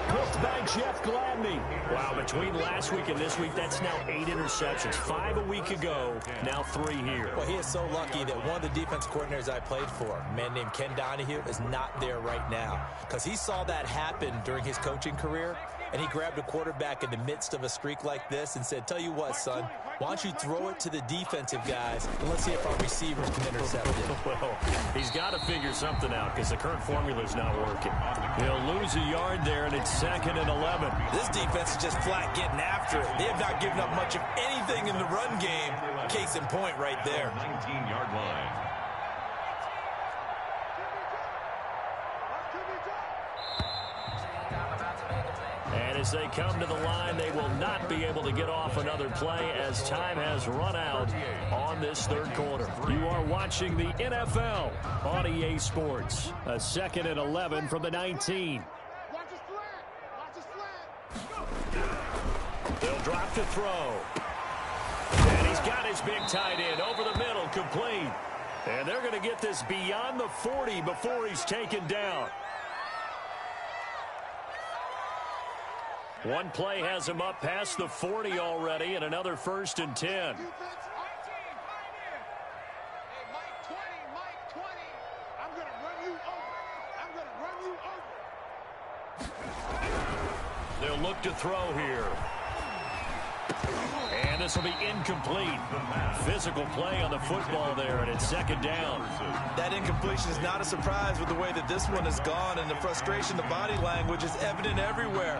[SPEAKER 6] Picked by Jeff Gladney.
[SPEAKER 2] Wow, between last week and this week, that's now 8 interceptions. 5 a week ago, now 3 here.
[SPEAKER 3] Well, he is so lucky that one of the defense coordinators I played for, a man named Ken Donahue, is not there right now. Because he saw that happen during his coaching career, and he grabbed a quarterback in the midst of a streak like this and said, tell you what, son, why don't you throw it to the defensive guys, and let's see if our receivers can intercept it.
[SPEAKER 2] Well, he's got to figure something out because the current formula is not working. He'll lose a yard there, and it's 2nd and 11.
[SPEAKER 3] This defense is just flat getting after it. They have not given up much of anything in the run game. Case in point right there.
[SPEAKER 4] 19-yard line.
[SPEAKER 2] And as they come to the line, they will not be able to get off another play as time has run out on this third quarter. You are watching the NFL on EA Sports. A 2nd and 11 from the 19.
[SPEAKER 5] Watch his flat. Watch his flat.
[SPEAKER 2] They'll drop to throw. And he's got his big tight end over the middle, complete. And they're going to get this beyond the 40 before he's taken down. One play has him up past the 40 already, and another 1st and 10.
[SPEAKER 5] Defense, our team, right here. Hey, Mike 20, Mike 20. I'm going to run you over.
[SPEAKER 2] They'll look to throw here. And this will be incomplete. Physical play on the football there, and it's 2nd down.
[SPEAKER 3] That incompletion is not a surprise with the way that this one has gone, and the frustration, the body language is evident everywhere.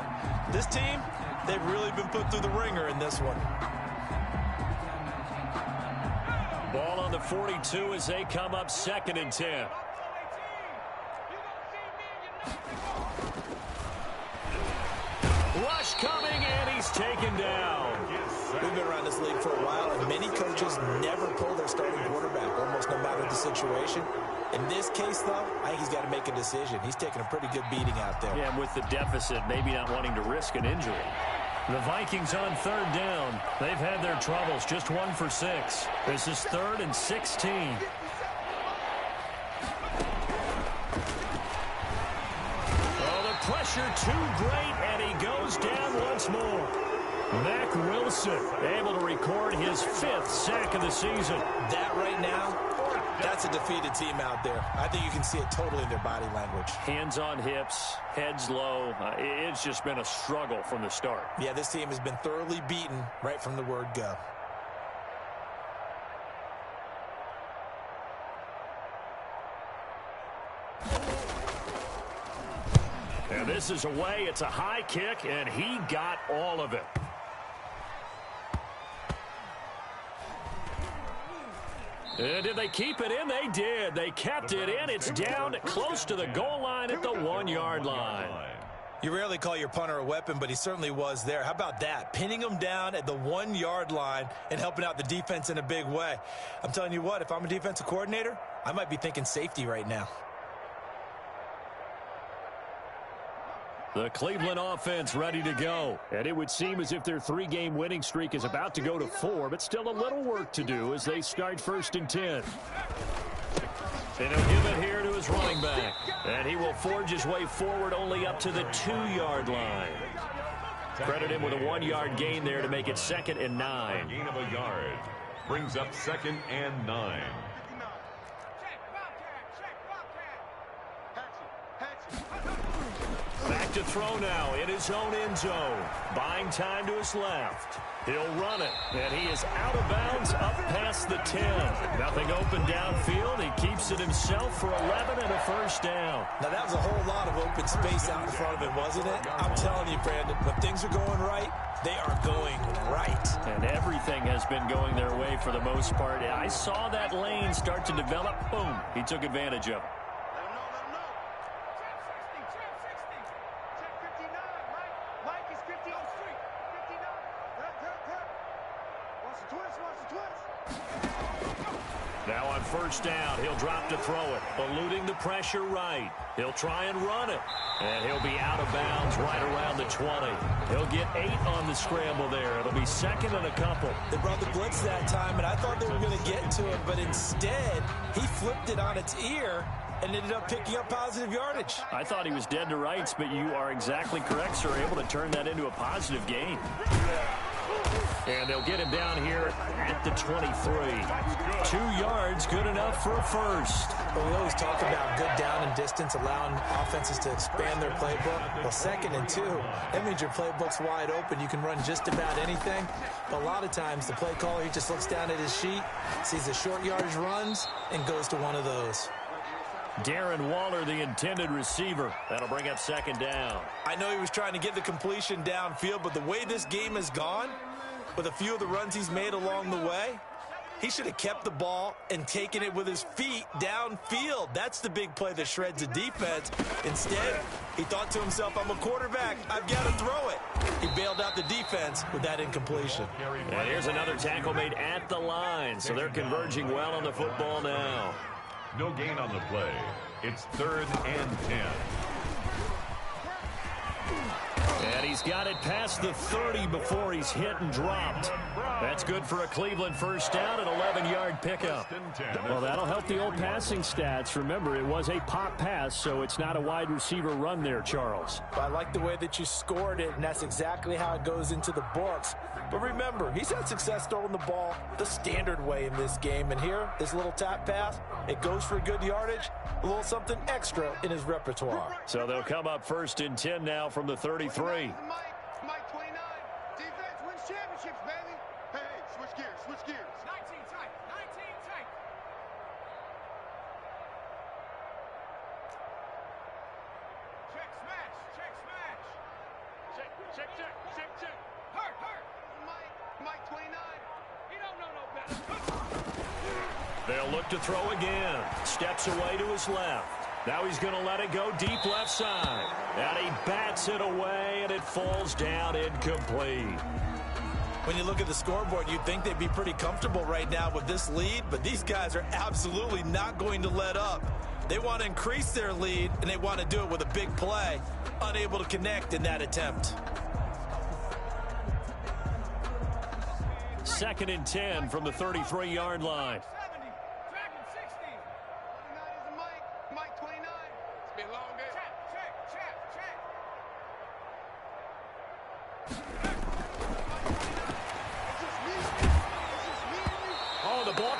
[SPEAKER 3] This team, they've really been put through the ringer in this one.
[SPEAKER 2] Ball on the 42 as they come up 2nd and 10. Rush coming, and he's taken down.
[SPEAKER 3] We've been around this league for a while, and many coaches never pull their starting quarterback, almost no matter the situation. In this case, though, I think he's got to make a decision. He's taking a pretty good beating out there.
[SPEAKER 2] Yeah, with the deficit, maybe not wanting to risk an injury. The Vikings on 3rd down. They've had their troubles, just 1 for 6. This is 3rd and 16. Oh, the pressure too great, and he goes down once more.
[SPEAKER 6] Mack Wilson able to record his 5th sack of the season.
[SPEAKER 3] That right now, that's a defeated team out there. I think you can see it totally in their body language.
[SPEAKER 6] Hands on hips, heads low. It's just been a struggle from the start.
[SPEAKER 3] Yeah, this team has been thoroughly beaten right from the word go.
[SPEAKER 6] And this is away. It's a high kick, and he got all of it. And did they keep it in? They did. They kept it in. It's down close to the goal line at the 1-yard line.
[SPEAKER 3] You rarely call your punter a weapon, but he certainly was there. How about that? Pinning him down at the 1-yard line and helping out the defense in a big way. I'm telling you what, if I'm a defensive coordinator, I might be thinking safety right now.
[SPEAKER 6] The Cleveland offense ready to go. And it would seem as if their 3-game winning streak is about to go to 4, but still a little work to do as they start 1st and 10. And he'll give it here to his running back. And he will forge his way forward only up to the 2-yard line. Credit him with a 1-yard gain there to make it 2nd and 9.
[SPEAKER 4] Gain of a yard. Brings up 2nd and 9.
[SPEAKER 6] Back to throw now in his own end zone. Buying time to his left. He'll run it, and he is out of bounds up past the 10. Nothing open downfield. He keeps it himself for 11 and a 1st down.
[SPEAKER 3] Now, that was a whole lot of open space out in front of him, wasn't it? I'm telling you, Brandon, when things are going right, they are going right.
[SPEAKER 6] And everything has been going their way for the most part. I saw that lane start to develop. Boom. He took advantage of it. Now on 1st down, he'll drop to throw it, eluding the pressure right. He'll try and run it, and he'll be out of bounds right around the 20. He'll get 8 on the scramble there. It'll be 2nd and a couple.
[SPEAKER 3] They brought the blitz that time, and I thought they were going to get to him, but instead, he flipped it on its ear and ended up picking up positive yardage.
[SPEAKER 6] I thought he was dead to rights, but you are exactly correct, sir. Able to turn that into a positive gain. And they'll get him down here at the 23. 2 yards, good enough for a 1st.
[SPEAKER 3] Well, we always talk about good down and distance, allowing offenses to expand their playbook. Well, 2nd and 2, that means your playbook's wide open. You can run just about anything. But a lot of times, the play caller, he just looks down at his sheet, sees the short yardage runs, and goes to one of those.
[SPEAKER 6] Darren Waller, the intended receiver. That'll bring up 2nd down.
[SPEAKER 3] I know he was trying to get the completion downfield, but the way this game has gone, with a few of the runs he's made along the way, he should have kept the ball and taken it with his feet downfield. That's the big play that shreds the defense. Instead, he thought to himself, I'm a quarterback. I've got to throw it. He bailed out the defense with that incompletion.
[SPEAKER 6] And here's another tackle made at the line, so they're converging well on the football now.
[SPEAKER 4] No gain on the play. It's 3rd and 10.
[SPEAKER 6] And he's got it past the 30 before he's hit and dropped. That's good for a Cleveland 1st down and 11-yard pickup. Well, that'll help the old passing stats. Remember, it was a pop pass, so it's not a wide receiver run there, Charles.
[SPEAKER 3] I like the way that you scored it, and that's exactly how it goes into the books. But remember, he's had success throwing the ball the standard way in this game. And here, this little tap pass, it goes for good yardage, a little something extra in his repertoire.
[SPEAKER 6] So they'll come up 1st and 10 now from the 33.
[SPEAKER 5] Mike 29. Defense wins championships, baby. Hey, switch gears, switch gears. 19 tight, 19 tight. Check, smash, check, smash. Check, check, check, check, check. Hurt, hurt. Mike 29. He don't know no better.
[SPEAKER 6] They'll look to throw again. Steps away to his left. Now he's going to let it go deep left side. And he bats it away, and it falls down incomplete.
[SPEAKER 3] When you look at the scoreboard, you'd think they'd be pretty comfortable right now with this lead, but these guys are absolutely not going to let up. They want to increase their lead, and they want to do it with a big play. Unable to connect in that attempt.
[SPEAKER 6] 2nd and 10 from the 33-yard line.
[SPEAKER 5] 70, tracking 60. 29 is a Mike 29. It's been a long day. Check, check, check, check.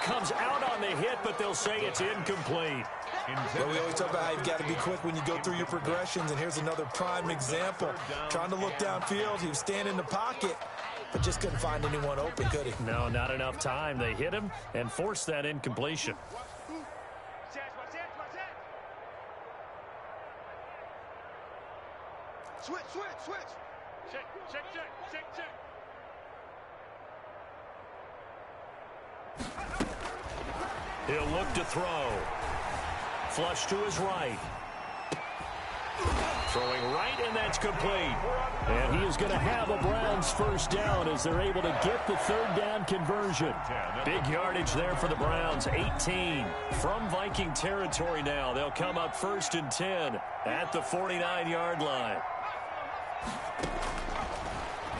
[SPEAKER 2] comes out on the hit, but they'll say it's incomplete.
[SPEAKER 3] Well, we always talk about how you've got to be quick when you go through your progressions, and here's another prime example. Trying to look downfield, he was standing in the pocket, but just couldn't find anyone open, could he?
[SPEAKER 6] No, not enough time. They hit him and forced that incompletion.
[SPEAKER 5] Switch. Check.
[SPEAKER 2] He'll look to throw. Flush to his right. Throwing right, and that's complete.
[SPEAKER 6] And he is going to have a Browns first down as they're able to get the third down conversion.
[SPEAKER 2] Big yardage there for the Browns, 18. From Viking territory now, they'll come up 1st and 10 at the 49-yard line.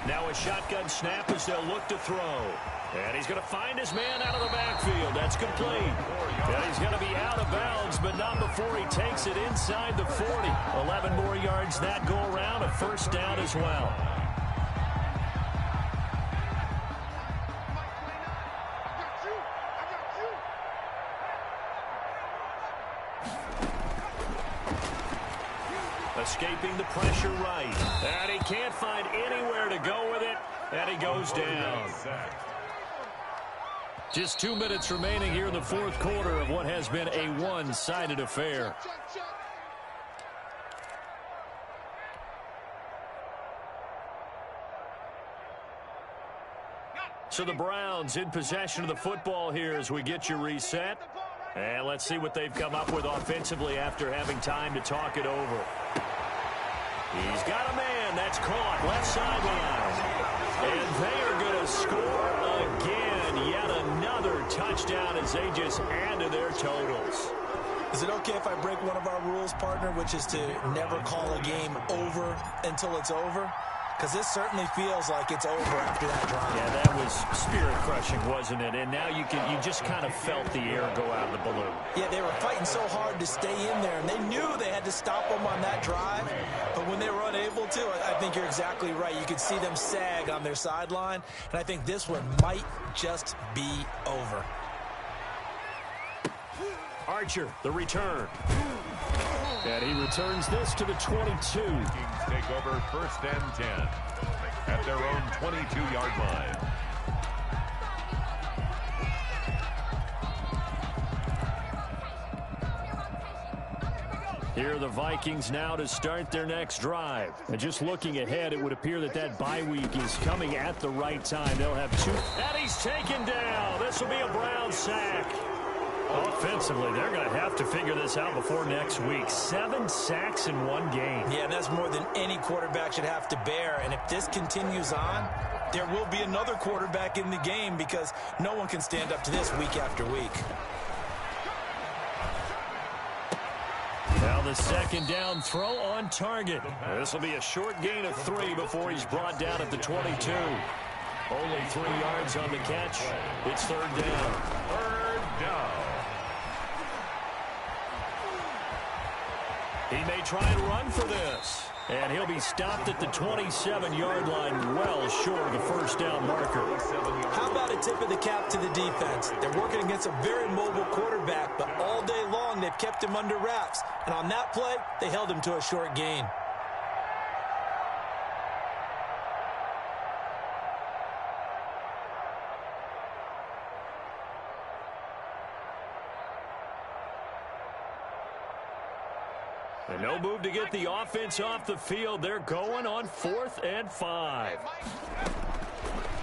[SPEAKER 2] Now a shotgun snap as they'll look to throw. And he's going to find his man out of the backfield. That's complete. And he's going to be out of bounds, but not before he takes it inside the 40. 11 more yards that go around, a first down as well. Escaping the pressure right. And he can't find anywhere to go with it. And he goes down. Just 2 minutes remaining here in the fourth quarter of what has been a one-sided affair. So the Browns in possession of the football here as we get you reset. And let's see what they've come up with offensively after having time to talk it over. He's got a man. That's caught. Left sideline. And they are going to score again. Yet another touchdown as they just add to their totals.
[SPEAKER 3] Is it okay if I break one of our rules, partner, which is to never call a game over until it's over? Because this certainly feels like it's over after that drive.
[SPEAKER 2] Yeah, that was spirit-crushing, wasn't it? And now you just kind of felt the air go out of the balloon.
[SPEAKER 3] Yeah, they were fighting so hard to stay in there, and they knew they had to stop them on that drive. But when they were unable to, I think you're exactly right. You could see them sag on their sideline, and I think this one might just be over.
[SPEAKER 2] Archer, the return.
[SPEAKER 6] And he returns this to the 22.
[SPEAKER 4] Vikings take over 1st and 10 at their own 22-yard line.
[SPEAKER 6] Here are the Vikings now to start their next drive. And just looking ahead, it would appear that that bye week is coming at the right time. They'll have two.
[SPEAKER 2] And he's taken down. This will be a Brown sack. Offensively, they're going to have to figure this out before next week. 7 sacks in one game.
[SPEAKER 3] Yeah, and that's more than any quarterback should have to bear. And if this continues on, there will be another quarterback in the game because no one can stand up to this week after week.
[SPEAKER 6] Now the second down throw on target.
[SPEAKER 2] This will be a short gain of 3 before he's brought down at the 22. Only 3 yards on the catch. It's 3rd down.
[SPEAKER 4] 3rd down.
[SPEAKER 2] He may try and run for this. And he'll be stopped at the 27-yard line, well short of the first down marker.
[SPEAKER 3] How about a tip of the cap to the defense? They're working against a very mobile quarterback, but all day long they've kept him under wraps. And on that play, they held him to a short gain.
[SPEAKER 2] And no move to get the offense off the field. They're going on 4th and 5.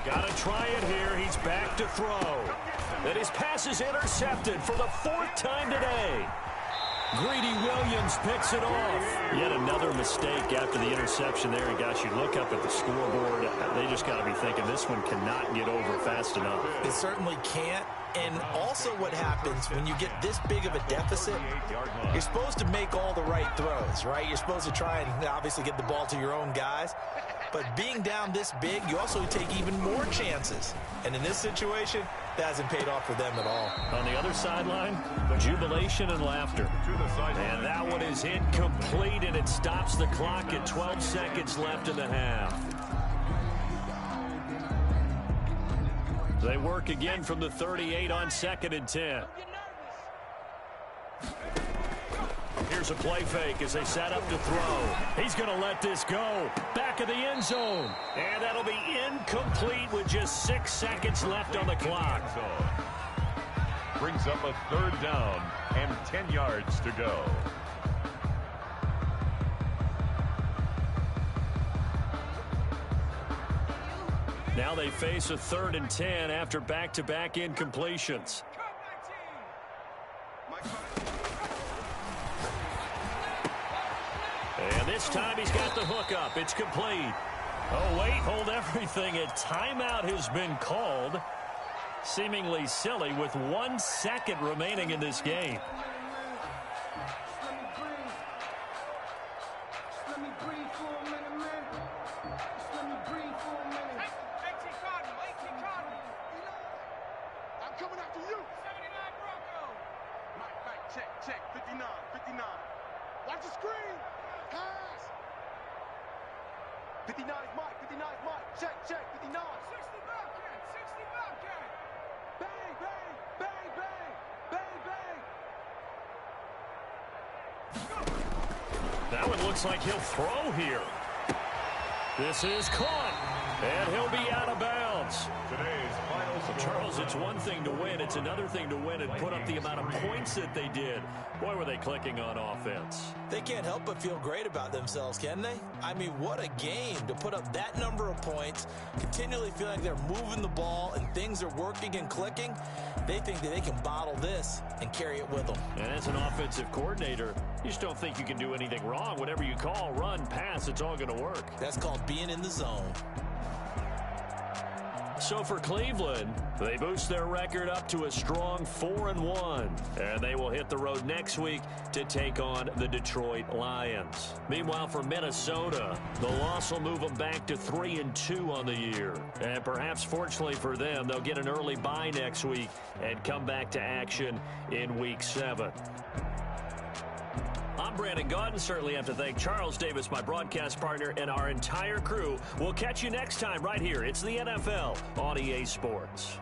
[SPEAKER 2] Got to try it here. He's back to throw. And his pass is intercepted for the 4th time today. Greedy Williams picks it off. Yet another mistake after the interception there. And gosh, you look up at the scoreboard. They just got to be thinking this one cannot get over fast enough.
[SPEAKER 3] It certainly can't. And also what happens when you get this big of a deficit, you're supposed to make all the right throws, right? You're supposed to try and obviously get the ball to your own guys. But being down this big, you also take even more chances. And in this situation, that hasn't paid off for them at all.
[SPEAKER 2] On the other sideline, jubilation and laughter. And that one is incomplete, and it stops the clock at 12 seconds left in the half.
[SPEAKER 6] They work again from the 38 on 2nd and 10. Here's a play fake as they set up to throw. He's going to let this go. Back of the end zone. And that'll be incomplete with just 6 seconds left on the clock.
[SPEAKER 4] Brings up a 3rd down and 10 yards to go.
[SPEAKER 6] Now they face a 3rd and 10 after back-to-back incompletions. And this time he's got the hook up. It's complete. Oh, wait, hold everything. A timeout has been called. Seemingly silly with 1 second remaining in this game.
[SPEAKER 5] Check, 59. Watch the screen. Pass. 59 is Mike. Check, 59. 60 Bobcat. Bang, bang, bang, bang.
[SPEAKER 6] That one looks like he'll throw here. This is caught, and he'll be out of bounds.
[SPEAKER 4] Today's final score.
[SPEAKER 6] Charles, it's one thing to win. It's another thing to win and put up the amount of points that they did. Boy, were they clicking on offense.
[SPEAKER 3] They can't help but feel great about themselves, can they? I mean, what a game to put up that number of points, continually feel like they're moving the ball and things are working and clicking. They think that they can bottle this and carry it with them.
[SPEAKER 6] And as an offensive coordinator, you just don't think you can do anything wrong. Whatever you call, run, pass, it's all going to work.
[SPEAKER 3] That's called being in the zone.
[SPEAKER 6] So for Cleveland, they boost their record up to a strong 4-1. And they will hit the road next week to take on the Detroit Lions. Meanwhile, for Minnesota, the loss will move them back to 3-2 on the year. And perhaps fortunately for them, they'll get an early bye next week and come back to action in Week 7. I'm Brandon Gaudin. Certainly have to thank Charles Davis, my broadcast partner, and our entire crew. We'll catch you next time right here. It's the NFL on EA Sports.